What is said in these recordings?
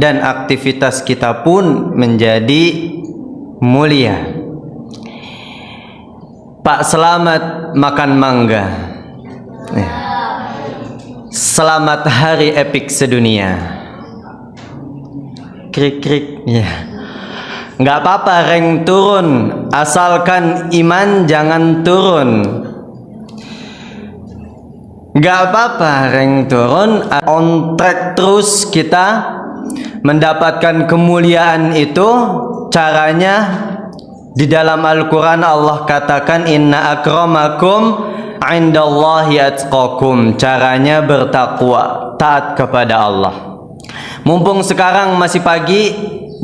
dan aktivitas kita pun menjadi mulia. Pak Selamat makan mangga. Selamat hari epik sedunia. Krik-krik, ya. Nggak apa-apa rank turun, asalkan iman jangan turun. Nggak apa-apa rank turun, on track terus kita mendapatkan kemuliaan itu. Caranya di dalam Al-Quran Allah katakan inna akramakum indallahi atqakum. Caranya bertakwa, taat kepada Allah. Mumpung sekarang masih pagi,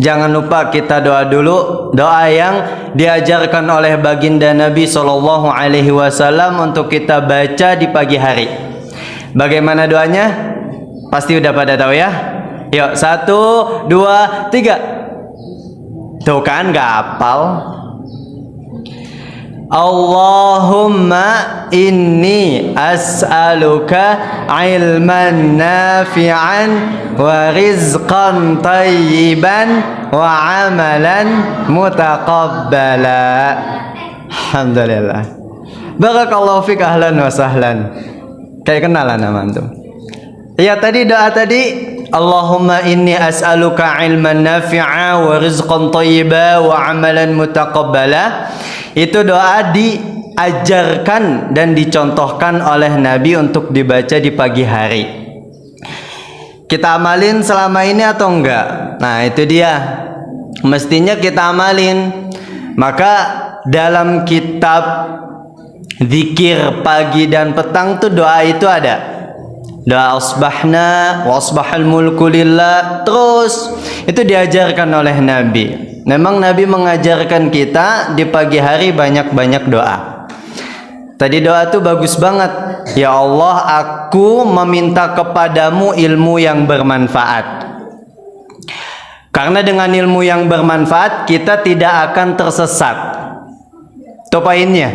jangan lupa kita doa dulu, doa yang diajarkan oleh baginda Nabi SAW untuk kita baca di pagi hari. Bagaimana doanya? Pasti udah pada tahu ya. Yuk, 1, 2, 3. Tuh kan gak hafal. Allahumma inni as'aluka ilman nafi'an wa rizqan tayyiban wa amalan mutaqabbala. Alhamdulillah. Barakallahu fik, ahlan wa sahlan. Kayak kenalan nama antum. Ya tadi doa tadi, Allahumma inni as'aluka ilman nafi'a wa rizqan tayyiba wa amalan mutaqabbala. Itu doa diajarkan dan dicontohkan oleh Nabi untuk dibaca di pagi hari. Kita amalin selama ini atau enggak? Nah itu dia, mestinya kita amalin. Maka dalam kitab zikir pagi dan petang tuh doa itu ada. Doa asbahna wa asbahal mulku lillah. Terus itu diajarkan oleh Nabi. Memang Nabi mengajarkan kita di pagi hari banyak-banyak doa. Tadi doa tuh bagus banget. Ya Allah, aku meminta kepadamu ilmu yang bermanfaat. Karena dengan ilmu yang bermanfaat kita tidak akan tersesat. Itu poinnya.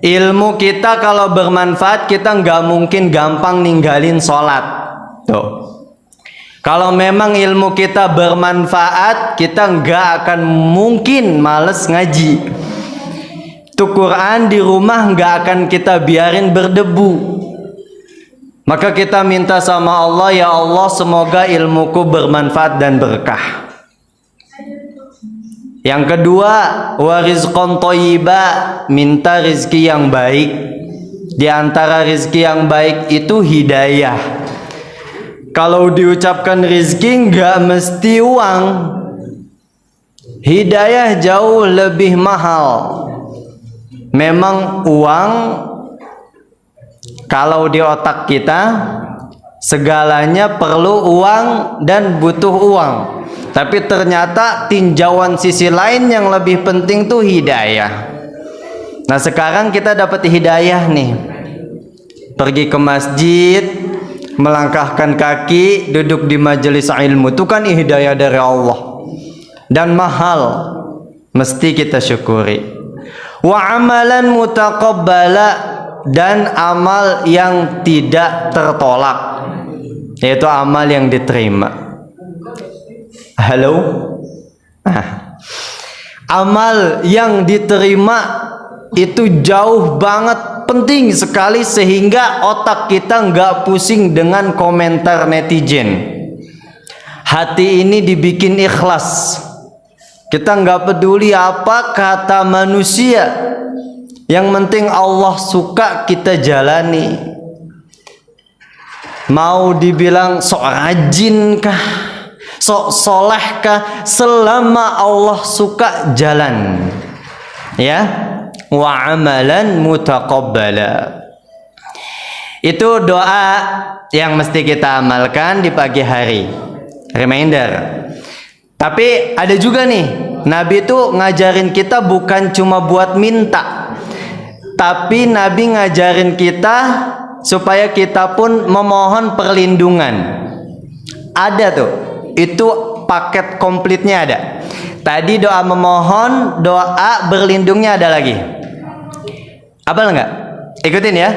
Ilmu kita kalau bermanfaat, kita nggak mungkin gampang ninggalin sholat. Tuh. Kalau memang ilmu kita bermanfaat, kita nggak akan mungkin males ngaji. Tuh Quran di rumah nggak akan kita biarin berdebu. Maka kita minta sama Allah, ya Allah semoga ilmuku bermanfaat dan berkah. Yang kedua, warizqan thayyiba, minta rizki yang baik. Di antara rizki yang baik itu hidayah. Kalau diucapkan rizki nggak mesti uang. Hidayah jauh lebih mahal. Memang uang kalau di otak kita segalanya perlu uang dan butuh uang. Tapi ternyata tinjauan sisi lain yang lebih penting tuh hidayah. Nah sekarang kita dapat hidayah nih. Pergi ke masjid, melangkahkan kaki, duduk di majelis ilmu, itu kan hidayah dari Allah dan mahal, mesti kita syukuri. Wa amalan mutaqabbala, dan amal yang tidak tertolak, yaitu amal yang diterima. Halo? Amal yang diterima itu jauh banget penting sekali, sehingga otak kita nggak pusing dengan komentar netizen. Hati ini dibikin ikhlas. Kita nggak peduli apa kata manusia. Yang penting Allah suka kita jalani. Mau dibilang sok rajin kah, sok soleh kah, selama Allah suka jalan. Ya. Wa amalan mutaqabbala. Itu doa yang mesti kita amalkan di pagi hari. Reminder. Tapi ada juga nih, Nabi itu ngajarin kita bukan cuma buat minta, tapi Nabi ngajarin kita supaya kita pun memohon perlindungan. Ada tuh, itu paket komplitnya ada. Tadi doa memohon, doa berlindungnya ada lagi. Hafal nggak? Ikutin ya.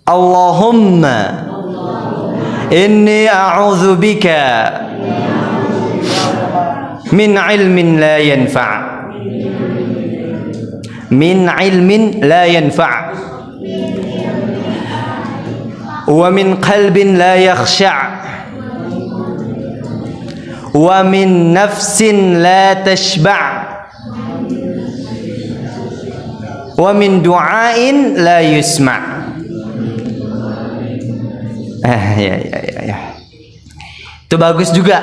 Allahumma Inni a'udzubika min ilmin la yanfa'. Min ilmin la yanfa'. Wa min qalbin la yakhsha'. Wa min nafsin la tashba'. Wa min du'ain la yusma'. Ya. Itu bagus juga.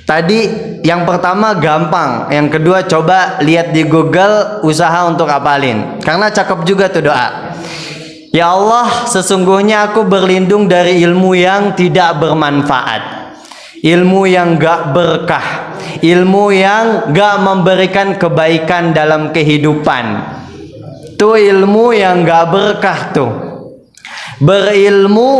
Tadi yang pertama gampang, yang kedua coba lihat di Google, usaha untuk hafalin. Karena cakep juga tuh doa. Ya Allah, sesungguhnya aku berlindung dari ilmu yang tidak bermanfaat, ilmu yang gak berkah, ilmu yang gak memberikan kebaikan dalam kehidupan. Tuh ilmu yang gak berkah tuh. Berilmu,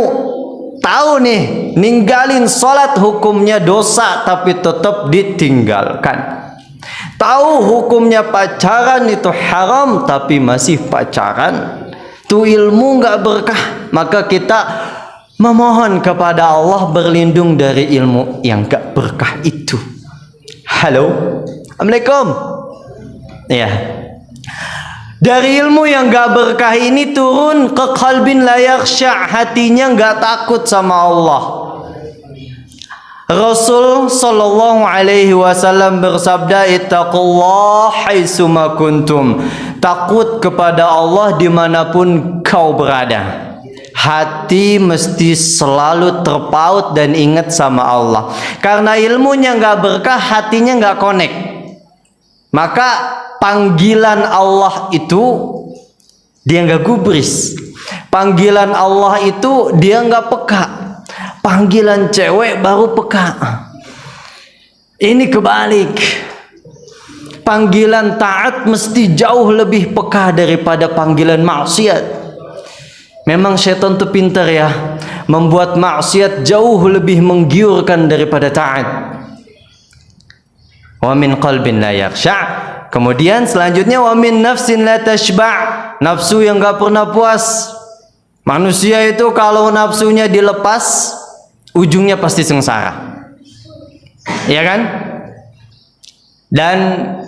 tahu nih, ninggalin sholat hukumnya dosa tapi tetap ditinggalkan. Tahu hukumnya pacaran itu haram tapi masih pacaran. Tuh ilmu nggak berkah. Maka kita memohon kepada Allah berlindung dari ilmu yang nggak berkah itu. Halo, Assalamualaikum. Ya. Dari ilmu yang gak berkah ini turun ke qalbin la yakhsha', hatinya gak takut sama Allah. Rasul sallallahu alaihi wasallam bersabda, ittaqullah haitsuma kuntum. Takut kepada Allah dimanapun kau berada. Hati mesti selalu terpaut dan ingat sama Allah. Karena ilmunya gak berkah, hatinya gak connect. Maka panggilan Allah itu dia nggak gubris. Panggilan Allah itu dia nggak peka. Panggilan cewek baru peka. Ini kebalik. Panggilan taat mesti jauh lebih peka daripada panggilan maksiat. Memang setan tuh pintar ya, membuat maksiat jauh lebih menggiurkan daripada taat. Wa min qalbin la yakhsha'. Kemudian selanjutnya wa min nafsin la tashba'. Nafsu yang gak pernah puas. Manusia itu kalau nafsunya dilepas, ujungnya pasti sengsara. Ya kan? Dan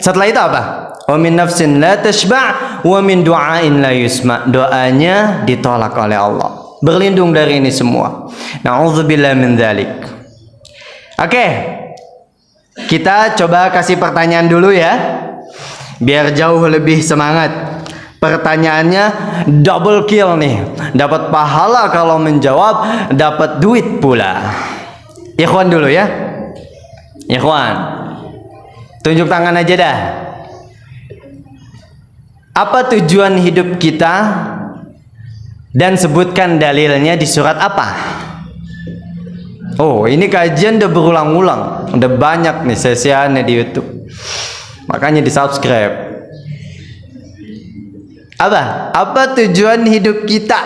setelah itu apa? Wa min nafsin la tashba' wa min du'ain la yusma'. Doanya ditolak oleh Allah. Berlindung dari ini semua. Na'udzubillah min dzalik. Oke. Kita coba kasih pertanyaan dulu ya, biar jauh lebih semangat. Pertanyaannya double kill nih, dapat pahala kalau menjawab, dapat duit pula. Ikhwan dulu ya, ikhwan, tunjuk tangan aja dah. Apa tujuan hidup kita dan sebutkan dalilnya di surat apa? Oh, ini kajian udah berulang-ulang, udah banyak nih sesiannya di YouTube, makanya di subscribe. Apa tujuan hidup kita?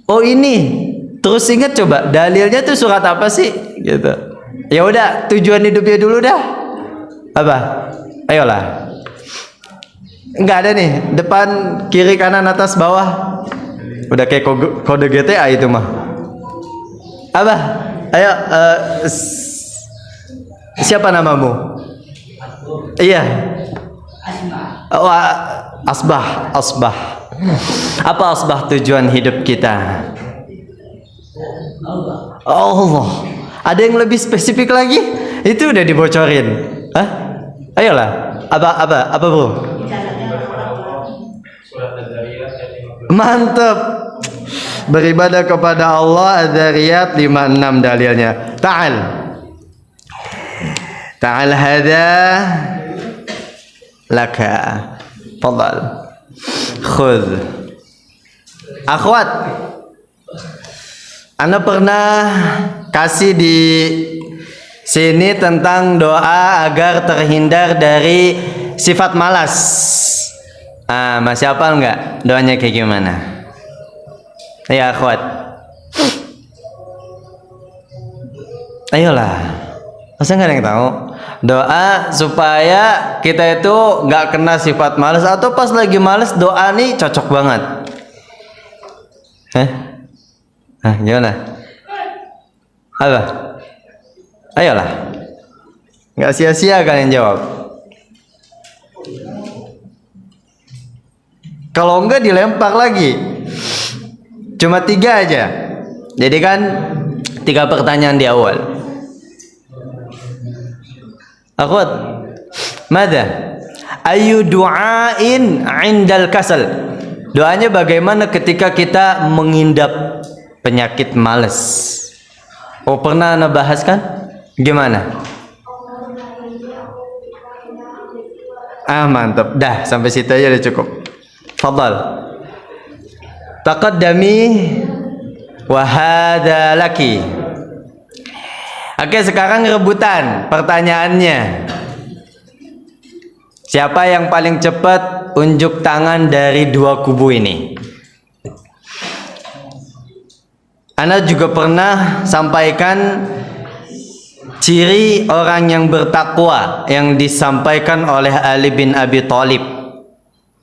Oh ini, terus ingat coba dalilnya tuh surat apa sih? Gitu. Ya udah, tujuan hidupnya dulu dah. Apa? Ayolah. Enggak ada nih, depan, kiri, kanan, atas, bawah. Udah kayak kode GTA itu mah. Apa? Ayo, siapa namamu? Iya. Oh, asbah. Apa asbah tujuan hidup kita? Allah. Ada yang lebih spesifik lagi? Itu udah dibocorin. Hah? Ayolah. Apa bro? Mantap. Beribadah kepada Allah, Adzariyat 56 dalilnya. Ta'al hada laka. Fadal. Khudh. Akhwat, Anda pernah kasih di sini tentang doa agar terhindar dari sifat malas. Masih hafal nggak doanya kayak gimana? Ya akhwat, ayolah, masa nggak ada yang tahu doa supaya kita itu nggak kena sifat malas, atau pas lagi malas doa nih cocok banget. Gimana? Apa? Ayolah. Nggak sia-sia kalian jawab. Kalau enggak dilempar lagi. Cuma 3 aja. Jadi kan 3 pertanyaan di awal. Akhwat, mada? Ayu du'ain 'indal kasal. Doanya bagaimana ketika kita mengindap penyakit malas? Oh, pernah Anda bahas kan? Gimana? Mantap. Dah, sampai situ aja udah cukup. Fadhal. Taqaddami wa hadha laki. Oke, sekarang rebutan pertanyaannya. Siapa yang paling cepat unjuk tangan dari 2 kubu ini? Anda juga pernah sampaikan ciri orang yang bertakwa yang disampaikan oleh Ali bin Abi Thalib.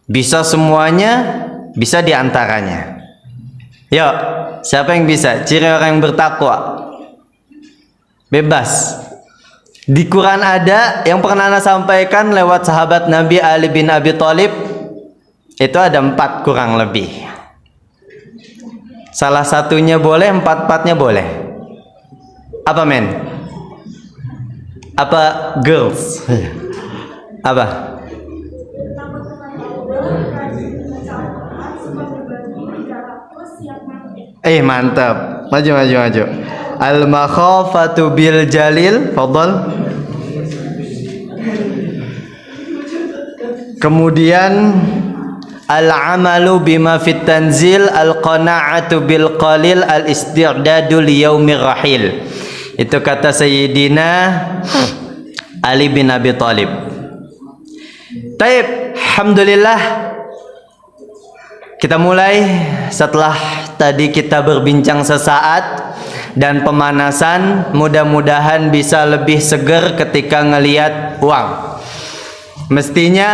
Bisa semuanya, bisa diantaranya. Yuk, siapa yang bisa? Ciri orang yang bertakwa. Bebas. Di Quran ada yang pernah Anda sampaikan lewat sahabat Nabi Ali bin Abi Thalib. Itu ada 4 kurang lebih. Salah satunya boleh, 4-4-nya boleh. Apa men? Apa girls? Apa? Mantap. Maju. Al-makhafatu bil jalil. Fadhal. Kemudian al-amalu bima fit tanzil, al-qana'atu bil qalil, al-isti'dadu li yaumir rahil. Itu kata Sayyidina Ali bin Abi Thalib. Taib, alhamdulillah. Kita mulai setelah tadi kita berbincang sesaat dan pemanasan, mudah-mudahan bisa lebih segar ketika ngelihat uang. Mestinya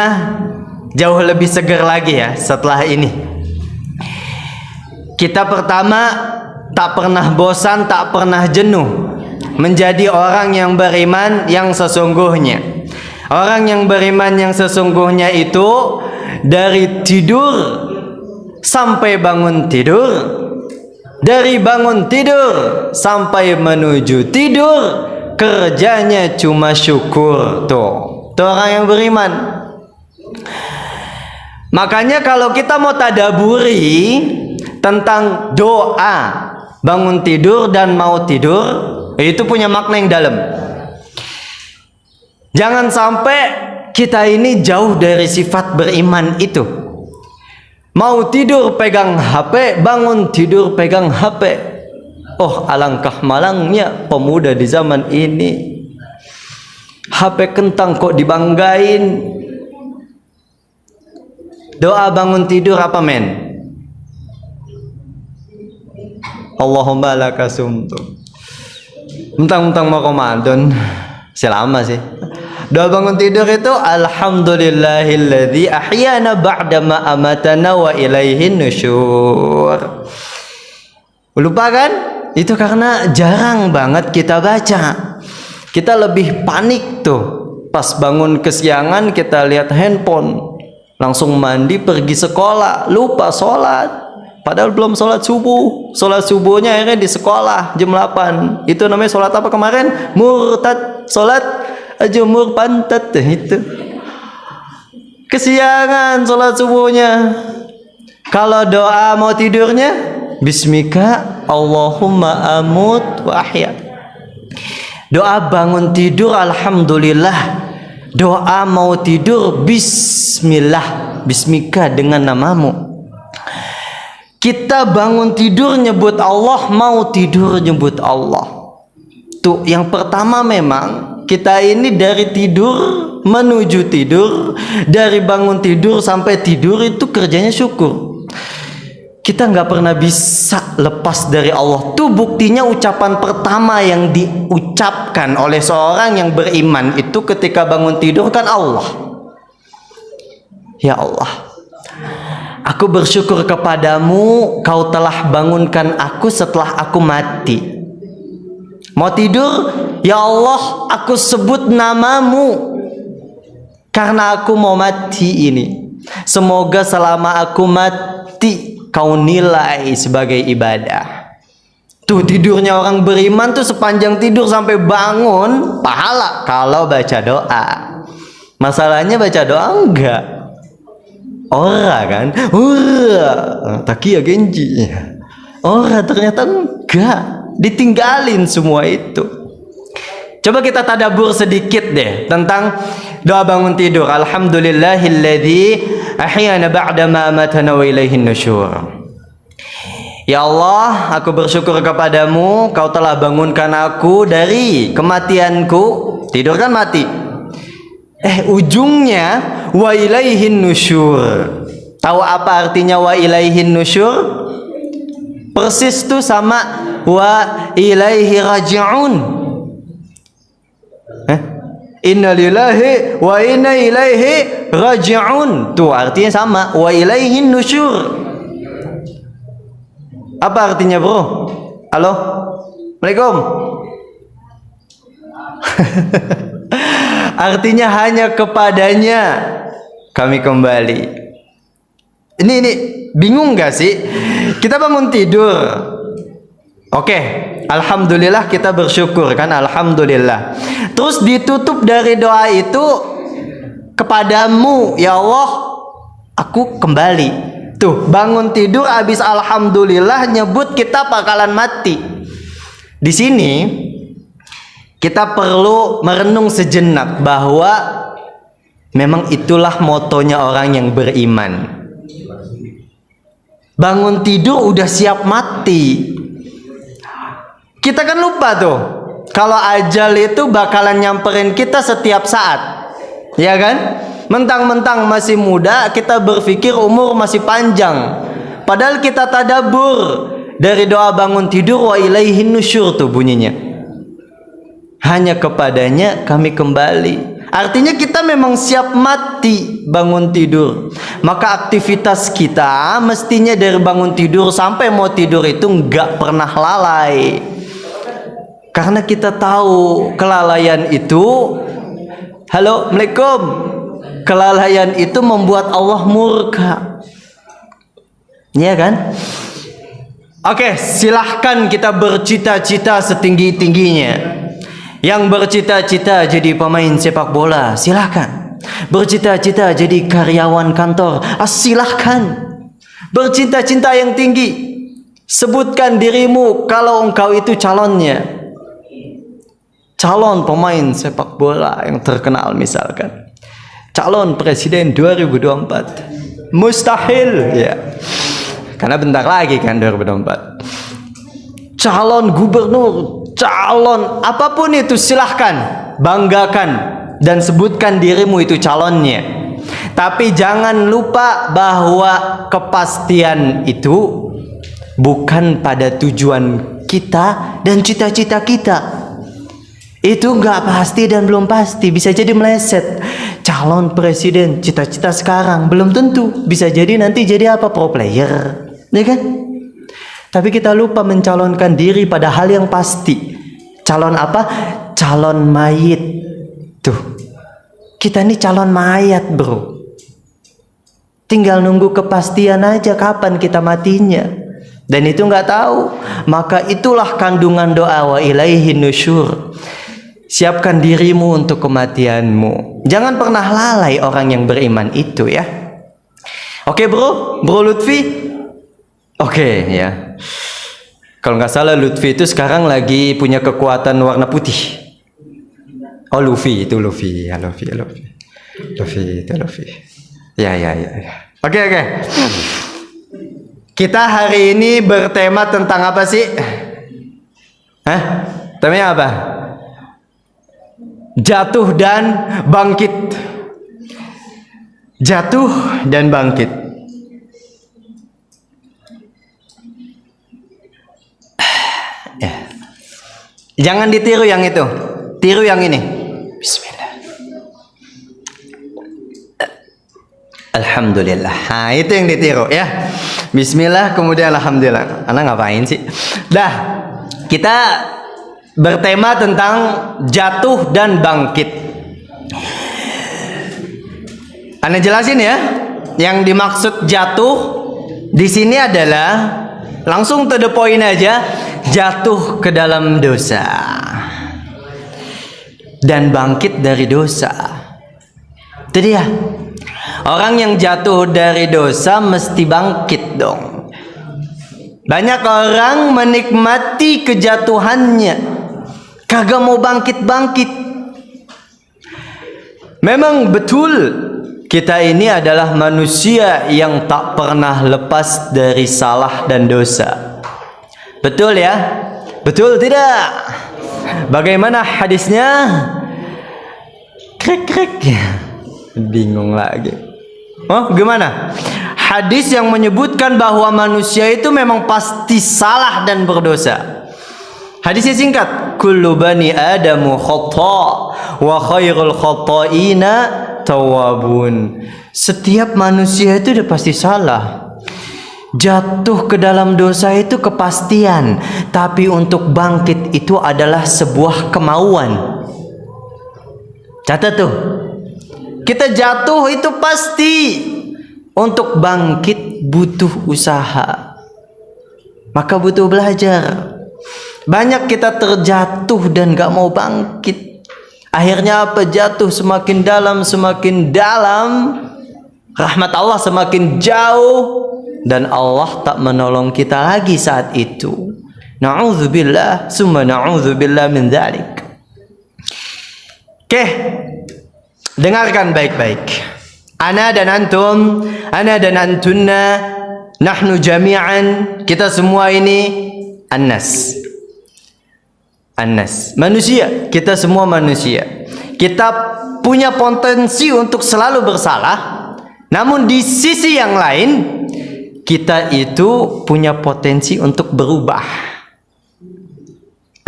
jauh lebih segar lagi ya setelah ini. Kita pertama tak pernah bosan, tak pernah jenuh menjadi orang yang beriman yang sesungguhnya. Orang yang beriman yang sesungguhnya itu dari tidur sampai bangun tidur, dari bangun tidur sampai menuju tidur, kerjanya cuma syukur. Tuh orang yang beriman. Makanya kalau kita mau tadaburi tentang doa bangun tidur dan mau tidur, itu punya makna yang dalam. Jangan sampai kita ini jauh dari sifat beriman itu. Mau tidur pegang HP, bangun tidur pegang HP. Oh, alangkah malangnya pemuda di zaman ini. HP kentang kok dibanggain. Doa bangun tidur apa men? Allahumma laka sumtu. Mentang-mentang mau Ramadan, selama sih. Doa bangun tidur itu alhamdulillahilladzi ahyana ba'dama amatana wa ilaihin nusyur. Lupa kan? Itu karena jarang banget kita baca. Kita lebih panik tuh. Pas bangun kesiangan kita lihat handphone. Langsung mandi pergi sekolah, lupa sholat. Padahal belum sholat subuh. Sholat subuhnya akhirnya di sekolah jam 8. Itu namanya sholat apa kemarin? Murtad. Sholat jumur pantat. Itu kesiangan sholat subuhnya. Kalau doa mau tidurnya, bismika Allahumma amut wa ahya. Doa bangun tidur alhamdulillah. Doa mau tidur bismillah, bismika dengan namamu. Kita bangun tidur nyebut Allah, mau tidur nyebut Allah. Tuh yang pertama memang kita ini dari tidur menuju tidur, dari bangun tidur sampai tidur itu kerjanya syukur. Kita nggak pernah bisa lepas dari Allah. Tuh buktinya ucapan pertama yang diucapkan oleh seorang yang beriman itu ketika bangun tidur kan Allah. Ya Allah, Aku bersyukur kepadamu, kau telah bangunkan aku setelah aku mati. Mau tidur, ya Allah, aku sebut namamu karena aku mau mati ini. Semoga selama aku mati kau nilai sebagai ibadah. Tuh tidurnya orang beriman tuh sepanjang tidur sampai bangun pahala kalau baca doa. Masalahnya baca doa enggak. Ora kan? Ora. Takia genji. Ora ternyata enggak. Ditinggalin semua itu. Coba kita tadabbur sedikit deh tentang doa bangun tidur. Alhamdulillahilladzi ahyana ba'da ma amatana wa ilaihin nusyur. Ya Allah, aku bersyukur kepadamu, kau telah bangunkan aku dari kematianku. Tidur kan mati. Ujungnya wa ilaihin nusyur. Tahu apa artinya wa ilaihin nusyur? Persis tuh sama wa ilaihi raji'un. Inna lillahi wa inna ilaihi raji'un. Tuh artinya sama, wa ilaihin nusyur. Apa artinya, bro? Halo? Assalamualaikum. Artinya hanya kepadanya kami kembali. Ini bingung gak sih? Kita bangun tidur. Oke, alhamdulillah kita bersyukur kan, alhamdulillah. Terus ditutup dari doa itu, kepadamu ya Allah aku kembali. Tuh, bangun tidur habis alhamdulillah nyebut kita bakalan mati. Di sini kita perlu merenung sejenak bahwa memang itulah motonya orang yang beriman. Bangun tidur udah siap mati. Kita kan lupa tuh kalau ajal itu bakalan nyamperin kita setiap saat. Ya kan? Mentang-mentang masih muda, kita berpikir umur masih panjang. Padahal kita tadabbur dari doa bangun tidur wa ilaihin nusyur tuh bunyinya. Hanya kepadanya kami kembali. Artinya kita memang siap mati bangun tidur. Maka aktivitas kita mestinya dari bangun tidur sampai mau tidur itu nggak pernah lalai. Karena kita tahu kelalaian itu, halo, Assalamualaikum. Kelalaian itu membuat Allah murka. Iya kan? Oke, silahkan kita bercita-cita setinggi-tingginya. Yang bercita-cita jadi pemain sepak bola, silahkan. Bercita-cita jadi karyawan kantor, silahkan. Bercita-cita yang tinggi. Sebutkan dirimu kalau engkau itu calonnya. Calon pemain sepak bola yang terkenal misalkan. Calon presiden 2024. Mustahil ya. Karena bentar lagi kan 2024. Calon gubernur, calon apapun itu silahkan, banggakan dan sebutkan dirimu itu calonnya. Tapi jangan lupa bahwa kepastian itu bukan pada tujuan kita dan cita-cita kita. Itu nggak pasti dan belum pasti, bisa jadi meleset. Calon presiden, cita-cita sekarang belum tentu, bisa jadi nanti jadi apa, pro player, ya kan? Tapi kita lupa mencalonkan diri pada hal yang pasti. Calon apa? Calon mayit. Tuh, kita ini calon mayat, bro. Tinggal nunggu kepastian aja kapan kita matinya. Dan itu nggak tahu. Maka itulah kandungan doa wa ilaihin nusyur. Siapkan dirimu untuk kematianmu. Jangan pernah lalai orang yang beriman itu ya. Oke bro Lutfi. Oke ya. Kalau nggak salah Lutfi itu sekarang lagi punya kekuatan warna putih. Oh Luffy itu Luffy. Ya Luffy itu Luffy. Ya. Oke. Kita hari ini bertema tentang apa sih? Temanya apa? Jatuh dan bangkit. Jatuh dan bangkit. Ya. Jangan ditiru yang itu. Tiru yang ini. Bismillah. Alhamdulillah. Nah, itu yang ditiru ya. Bismillah kemudian alhamdulillah. Anak ngapain sih? Dah, kita bertema tentang jatuh dan bangkit. Ana jelasin ya. Yang dimaksud jatuh di sini adalah langsung to the point aja, jatuh ke dalam dosa dan bangkit dari dosa. Itu dia. Orang yang jatuh dari dosa mesti bangkit dong. Banyak orang menikmati kejatuhannya, kagak mau bangkit-bangkit. Memang betul kita ini adalah manusia yang tak pernah lepas dari salah dan dosa. Betul ya? Betul tidak? Bagaimana hadisnya? Krek-krek. Bingung lagi. Oh, gimana? Hadis yang menyebutkan bahwa manusia itu memang pasti salah dan berdosa. Hadisnya singkat, kullu bani adamu khata wa khairul khata'ina tawabun. Setiap manusia itu udah pasti salah. Jatuh ke dalam dosa itu kepastian, tapi untuk bangkit itu adalah sebuah kemauan. Catat tuh. Kita jatuh itu pasti, untuk bangkit butuh usaha. Maka butuh belajar. Banyak kita terjatuh dan gak mau bangkit. Akhirnya apa? Jatuh semakin dalam, rahmat Allah semakin jauh, dan Allah tak menolong kita lagi saat itu. Na'udzubillah, summa na'udzubillah min dzalik. Oke, dengarkan baik-baik. Ana dan antum, ana dan antunna, nahnu jami'an, kita semua ini annas. Annas, manusia, kita semua manusia. Kita punya potensi untuk selalu bersalah, namun di sisi yang lain kita itu punya potensi untuk berubah.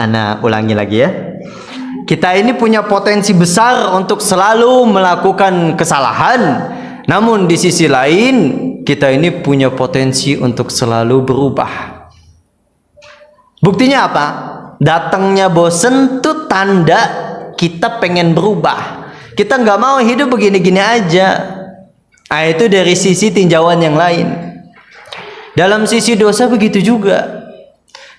Ana ulangi lagi ya. Kita ini punya potensi besar untuk selalu melakukan kesalahan, namun di sisi lain kita ini punya potensi untuk selalu berubah. Buktinya apa? Datangnya bosen tuh tanda kita pengen berubah. Kita nggak mau hidup begini-gini aja. Nah, itu dari sisi tinjauan yang lain. Dalam sisi dosa begitu juga.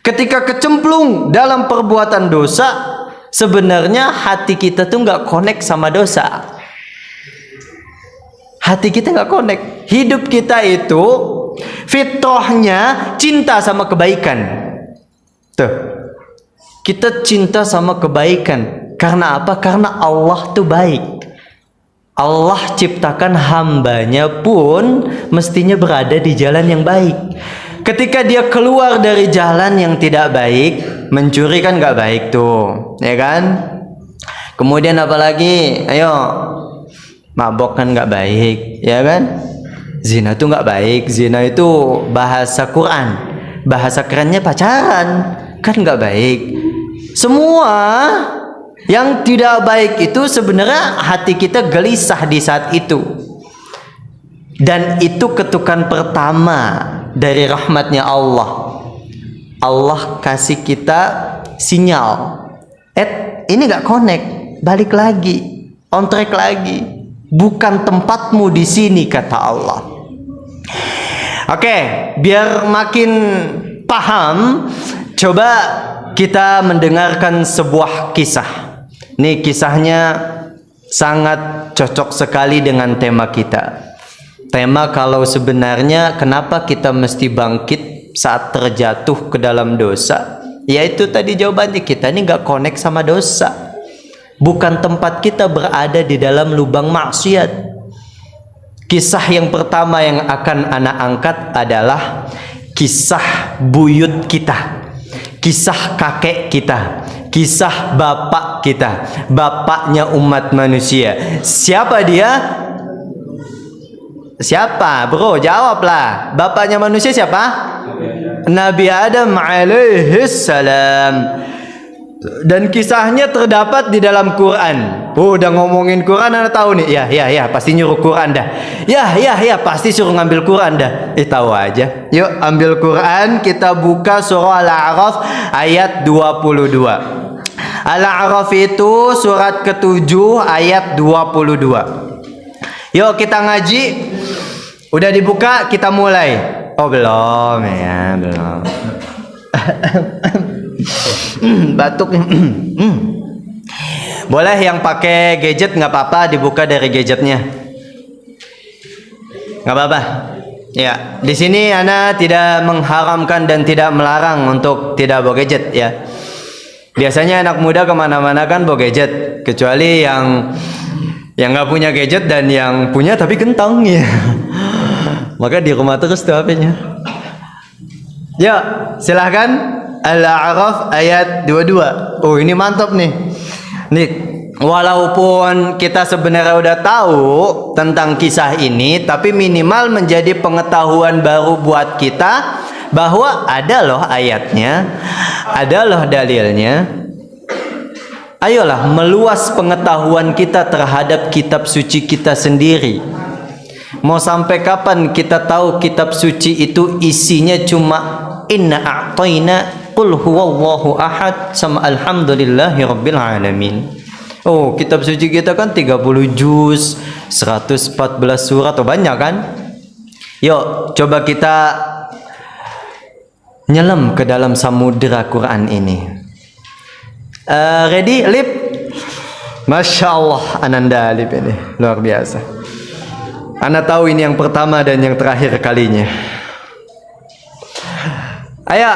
Ketika kecemplung dalam perbuatan dosa, sebenarnya hati kita tuh nggak connect sama dosa. Hati kita nggak connect. Hidup kita itu fitrahnya cinta sama kebaikan. Tuh, kita cinta sama kebaikan. Karena apa? Karena Allah tuh baik. Allah ciptakan hambanya pun mestinya berada di jalan yang baik. Ketika dia keluar dari jalan yang tidak baik, mencuri kan nggak baik tuh, ya kan? Kemudian apalagi? Ayo, mabok kan nggak baik, ya kan? Zina tuh nggak baik. Zina itu bahasa Quran, bahasa kerennya pacaran, kan nggak baik. Semua yang tidak baik itu sebenarnya hati kita gelisah di saat itu. Dan itu ketukan pertama dari rahmatnya Allah. Allah kasih kita sinyal. Ini gak connect, balik lagi, on track lagi. Bukan tempatmu di sini, kata Allah. Oke, biar makin paham, coba kita mendengarkan sebuah kisah. Ini kisahnya sangat cocok sekali dengan tema kita. Tema kalau sebenarnya kenapa kita mesti bangkit saat terjatuh ke dalam dosa, yaitu tadi jawabannya, kita ini gak connect sama dosa. Bukan tempat kita berada di dalam lubang maksiat. Kisah yang pertama yang akan anak angkat adalah kisah buyut kita, kisah kakek kita, kisah bapak kita, bapaknya umat manusia. Siapa dia? Siapa? Bro, jawablah. Bapaknya manusia siapa? Nabi Adam alaihi salam. Dan kisahnya terdapat di dalam Quran. Udah ngomongin Quran, Anda tahu nih. Ya, pasti nyuruh Quran dah. Ya, pasti suruh ngambil Quran dah. Tahu aja. Yuk ambil Quran, kita buka surah Al-A'raf ayat 22. Al-A'raf itu surat ke-7 ayat 22. Yuk kita ngaji. Udah dibuka, kita mulai. Oh belum ya, belum. Batuk. Boleh yang pakai gadget nggak apa-apa, dibuka dari gadgetnya. Nggak apa-apa. Ya, di sini Ana tidak mengharamkan dan tidak melarang untuk tidak bawa gadget ya. Biasanya anak muda kemana-mana kan bawa gadget, kecuali yang nggak punya gadget dan yang punya tapi kentang ya. Maka di rumah terus tuh HP-nya. Ya, silahkan. Al-A'raf ayat 22. Oh, ini mantap nih. Nih, walaupun kita sebenarnya udah tahu tentang kisah ini, tapi minimal menjadi pengetahuan baru buat kita bahwa ada loh ayatnya, ada loh dalilnya. Ayolah meluas pengetahuan kita terhadap kitab suci kita sendiri. Mau sampai kapan kita tahu kitab suci itu isinya cuma inna a'tayna qul huwallahu ahad sama alhamdulillahirabbil alamin. Oh, kitab suci kita kan 30 juz, 114 surat, oh banyak kan? Yuk, coba kita nyelam ke dalam samudera Quran ini. Ready, Lip? Masya Allah, Ananda Lip ini luar biasa. Anda tahu ini yang pertama dan yang terakhir kalinya. Ayo,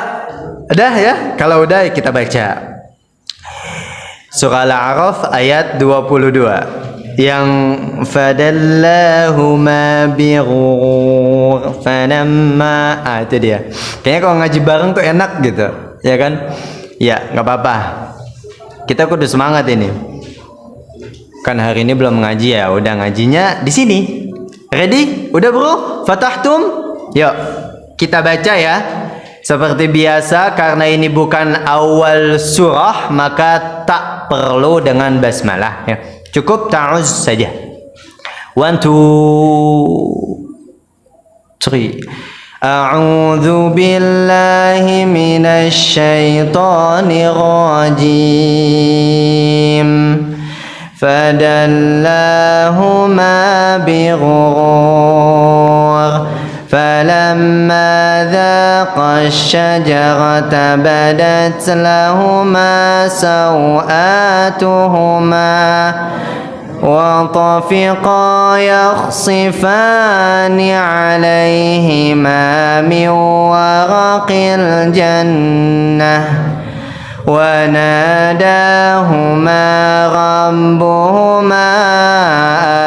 udah ya? Kalau udah kita baca. Surah Al-A'raf ayat 22. Yang fadallahuma bighurur falamma, itu dia. Kayaknya kalau ngaji bareng tuh enak gitu, ya kan? Ya, nggak apa-apa. Kita kudu semangat ini. Kan hari ini belum ngaji ya, udah ngajinya di sini. Ready? Udah bro? Fatahtum? Yuk, kita baca ya. Seperti biasa, karena ini bukan awal surah, maka tak perlu dengan basmalah ya. Cukup ta'uz saja. 1, 2, 3. A'udzu billahi minasy syaithanir rajim. Fadallahuma bighurur فلما ذاقا الشجرة بدت لهما سوآتهما وطفقا يخصفان عليهما من ورق الجنة وناداهما ربهما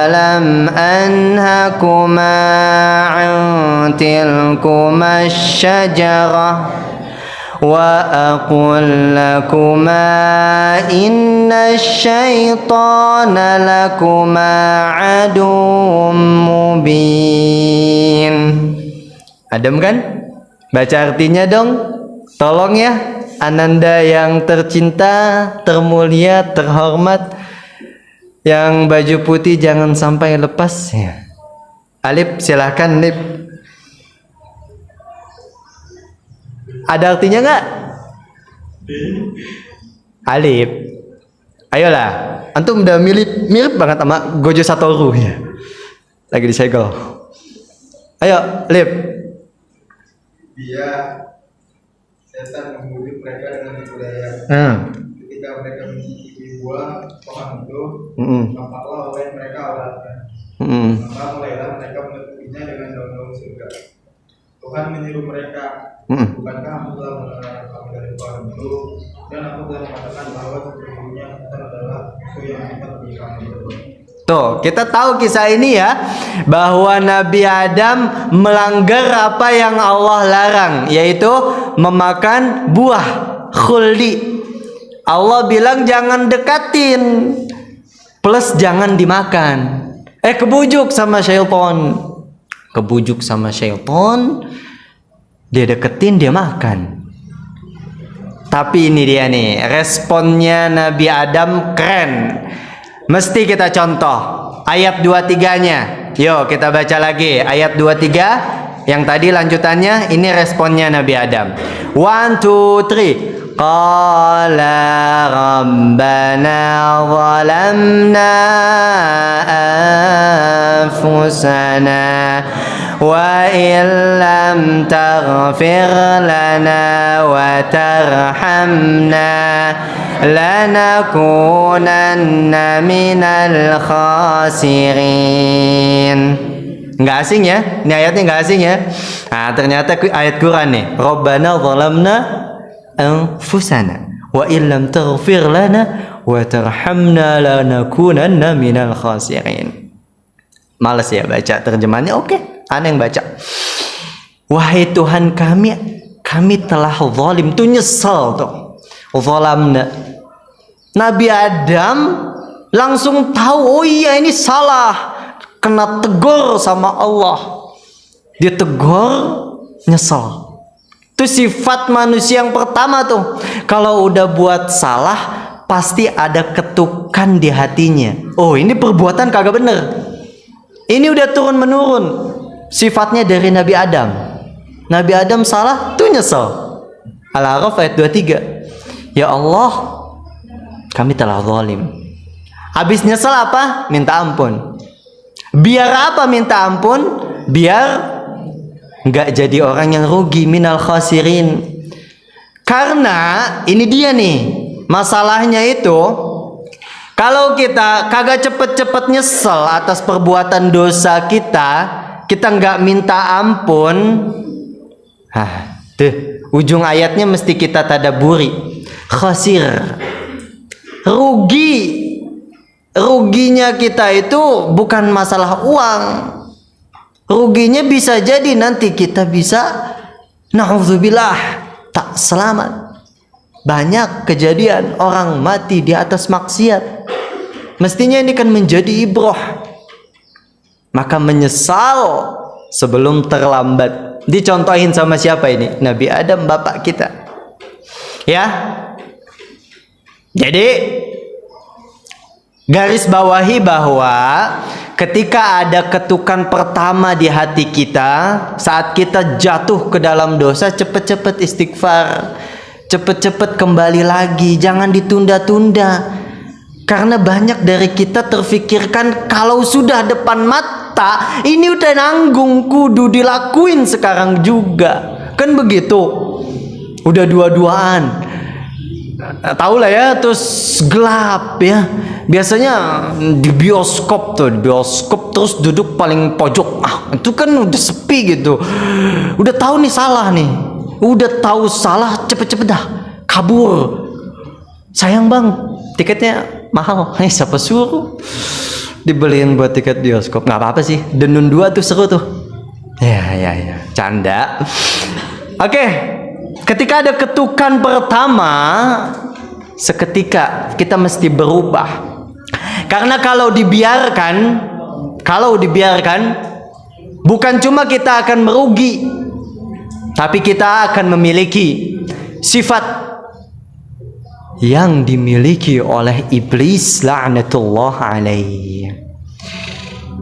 ألم أنهكما عن تلكما الشجرة وأقل لكما إن الشيطان لكما عدو مبين. Adem kan? Baca artinya dong. Tolong ya, Ananda yang tercinta, termulia, terhormat, yang baju putih jangan sampai lepas ya. Alif, silahkan Alif. Ada artinya nggak? Alif. Ayolah, antum udah mirip banget sama Gojo Satoru ya. Lagi disegel. Ayo, Alif. Dia setan membujuk mereka dengan tipu daya. Ketika mereka mencicipi buah pohon itu, nampaklah oleh mereka auratnya. Maka mulailah mereka menutupinya dengan daun-daun surga. Tuhan menyuruh mereka, bukankah aku telah melarang kamu dari pohon itu, dan aku telah mengatakan bahwa sesungguhnya itu adalah musuh yang hebat bagi kamu berdua. Tuh, kita tahu kisah ini ya, bahwa Nabi Adam melanggar apa yang Allah larang, yaitu memakan buah khuldi. Allah bilang jangan dekatin, plus jangan dimakan. Kebujuk sama syaitan. Kebujuk sama syaitan, dia deketin, dia makan. Tapi ini dia nih, responnya Nabi Adam keren. Mesti kita contoh. Ayat 23-nya. Yuk kita baca lagi ayat 23. Yang tadi lanjutannya, ini responnya Nabi Adam. 1, 2, 3. Qala rabbana zalamna anfusana wa illam taghfir lana wa tarhamna lanakunanna minal khasirin. Nggak asing ya? Ini ayatnya nggak asing ya? Nah, ternyata ayat Quran nih. Rabbana zalamna anfusana wa illam taghfir lana wa tarhamna lanakunanna minal khasirin. Males ya baca terjemahannya? Oke, ana yang baca. Wahai Tuhan kami telah zalim. Tuh nyesel tuh. Zalamna. Nabi Adam langsung tahu, oh iya ini salah. Kena tegur sama Allah. Dia tegur, nyesel. Itu sifat manusia yang pertama tuh. Kalau udah buat salah, pasti ada ketukan di hatinya. Oh, ini perbuatan kagak bener. Ini udah turun menurun. Sifatnya dari Nabi Adam. Nabi Adam salah, tuh nyesel. Al-A'raf ayat 23. Ya Allah, kami telah zalim. Habis nyesel apa? Minta ampun. Biar apa minta ampun? Biar nggak jadi orang yang rugi, minal khasirin. Karena ini dia nih masalahnya itu, kalau kita kagak cepet-cepet nyesel atas perbuatan dosa kita nggak minta ampun, tuh ujung ayatnya mesti kita tadaburi. Khasir, rugi. Ruginya kita itu bukan masalah uang. Ruginya bisa jadi nanti kita bisa, na'udzubillah, tak selamat. Banyak kejadian orang mati di atas maksiat. Mestinya ini kan menjadi ibrah. Maka menyesal sebelum terlambat. Dicontohin sama siapa ini? Nabi Adam, bapak kita. Ya. Jadi garis bawahi bahwa ketika ada ketukan pertama di hati kita, saat kita jatuh ke dalam dosa, cepet-cepet istighfar, cepet-cepet kembali lagi, jangan ditunda-tunda. Karena banyak dari kita terfikirkan kalau sudah depan mata, ini udah nanggung, kudu dilakuin sekarang juga. Kan begitu. Udah dua-duaan. Tahu lah ya, terus gelap ya. Biasanya di bioskop terus duduk paling pojok. Itu kan udah sepi gitu. Udah tahu nih salah nih. Udah tahu salah, cepet-cepet dah kabur. Sayang bang, tiketnya mahal. Siapa suruh dibeliin buat tiket bioskop? Nggak apa-apa sih. Denun 2 tuh seru tuh. Ya, canda. Oke. Ketika ada ketukan pertama, seketika kita mesti berubah. Karena kalau dibiarkan, bukan cuma kita akan merugi, tapi kita akan memiliki sifat yang dimiliki oleh iblis, la'natullah alaihi.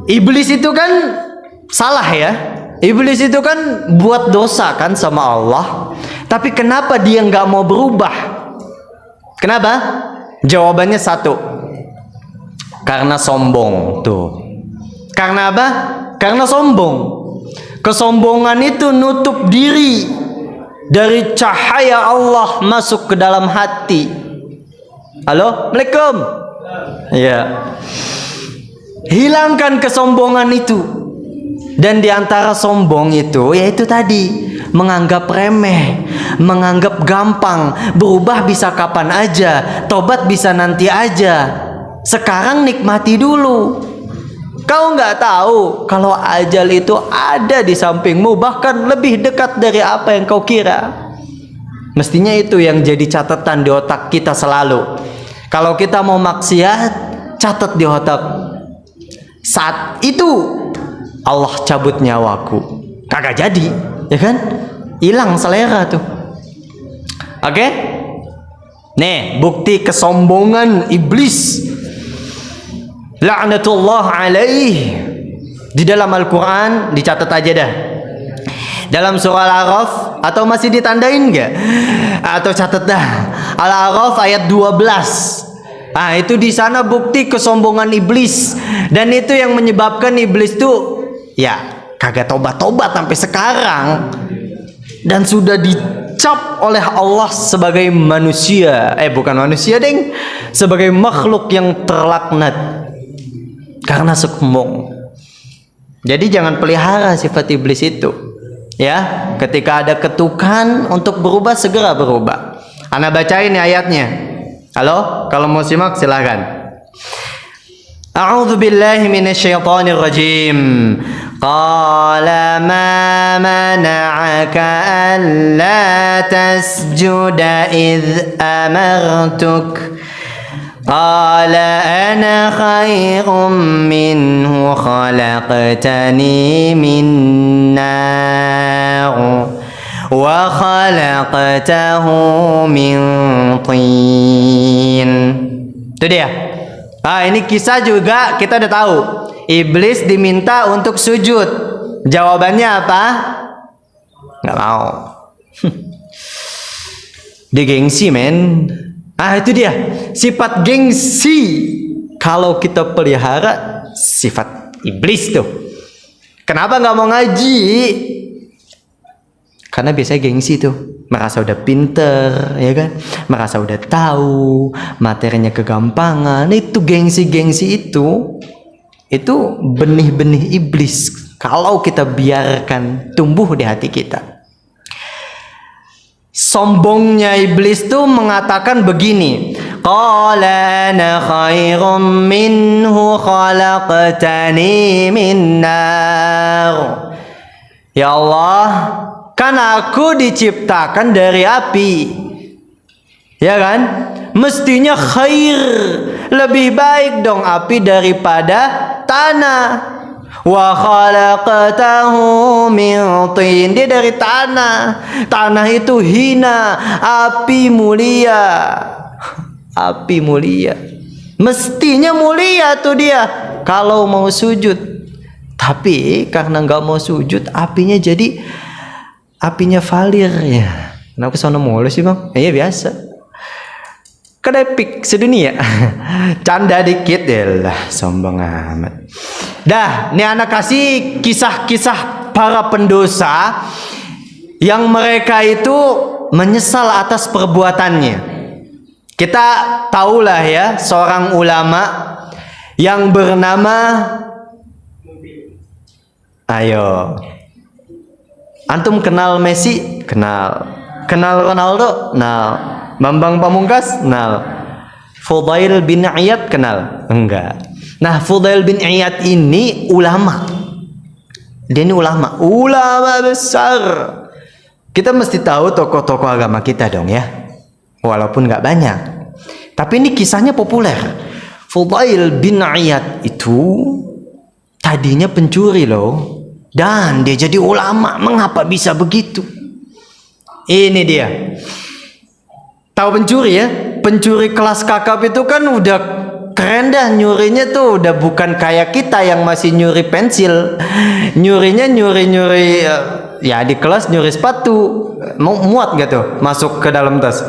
Iblis itu kan salah ya. Iblis itu kan buat dosa kan sama Allah. Tapi kenapa dia nggak mau berubah? Kenapa? Jawabannya satu. Karena sombong tuh. Karena apa? Karena sombong. Kesombongan itu nutup diri dari cahaya Allah masuk ke dalam hati. Halo? Assalamualaikum. Ya. Hilangkan kesombongan itu. Dan diantara sombong itu, yaitu tadi, menganggap remeh, menganggap gampang, berubah bisa kapan aja, tobat bisa nanti aja. Sekarang nikmati dulu. Kau nggak tahu kalau ajal itu ada di sampingmu, bahkan lebih dekat dari apa yang kau kira. Mestinya itu yang jadi catatan di otak kita selalu. Kalau kita mau maksiat, catat di otak. Saat itu Allah cabut nyawaku, kagak jadi, ya kan? Hilang selera tuh. Oke? Nih, bukti kesombongan iblis. La'natullah alaih. Di dalam Al-Quran, dicatat aja dah. Dalam surah Al-A'raf, atau masih ditandain nggak? Atau catat dah. Al-A'raf ayat 12. Ah, itu di sana bukti kesombongan iblis. Dan itu yang menyebabkan iblis tuh ya kagak tobat-tobat sampai sekarang. Dan sudah dicap oleh Allah sebagai manusia. Bukan manusia, deng. Sebagai makhluk yang terlaknat karena sombong. Jadi jangan pelihara sifat iblis itu. Ya, ketika ada ketukan untuk berubah, segera berubah. Ana bacain nih ayatnya. Halo, kalau mau simak silahkan. A'udzu billahi minasyaitonir rajim. Qala ma mana'aka alla tasjuda idh amartuk. Qala ana khairum minhu khalaqtani min nar wa khalaqtahu min tin. Itu dia. Ini kisah juga kita udah tahu. Iblis diminta untuk sujud. Jawabannya apa? Nggak mau. Dia gengsi, men. Itu dia. Sifat gengsi. Kalau kita pelihara, sifat iblis tuh. Kenapa nggak mau ngaji? Karena biasanya gengsi tuh. Merasa udah pinter, ya kan? Merasa udah tahu, materinya kegampangan. Itu gengsi-gengsi itu benih-benih iblis. Kalau kita biarkan tumbuh di hati kita. Sombongnya iblis tuh mengatakan begini. Qala ana khairum minhu khalaqtani min nar. Ya Allah, kan aku diciptakan dari api. Ya kan? Mestinya khair. Lebih baik dong api daripada tanah. Wa khalaqtahu min tin. Dia dari tanah. Tanah itu hina, api mulia. Api mulia. Mestinya mulia tuh dia kalau mau sujud. Tapi karena nggak mau sujud, apinya jadi apinya falir ya. Kenapa sono mulu sih, Bang? Iya biasa. Kedepik sedunia. Canda dikit ya lah, sombong amat. Dah, ini anak kasih kisah-kisah para pendosa yang mereka itu menyesal atas perbuatannya. Kita tahulah ya, seorang ulama yang bernama antum kenal Messi? Kenal. Kenal Ronaldo? Kenal. Bambang Pamungkas? Kenal. Fudail bin Iyad? Kenal? Enggak. Nah, Fudail bin Iyad ini ulama. Dia ini ulama besar. Kita mesti tahu tokoh-tokoh agama kita dong ya. Walaupun nggak banyak. Tapi ini kisahnya populer. Fudail bin Iyad itu tadinya pencuri loh. Dan dia jadi ulama. Mengapa bisa begitu? Ini dia. Tahu pencuri ya? Pencuri kelas kakap itu kan udah keren dah. Nyurinya tuh udah bukan kayak kita yang masih nyuri pensil. Nyurinya nyuri ya di kelas nyuri sepatu. Muat gak tuh masuk ke dalam tas?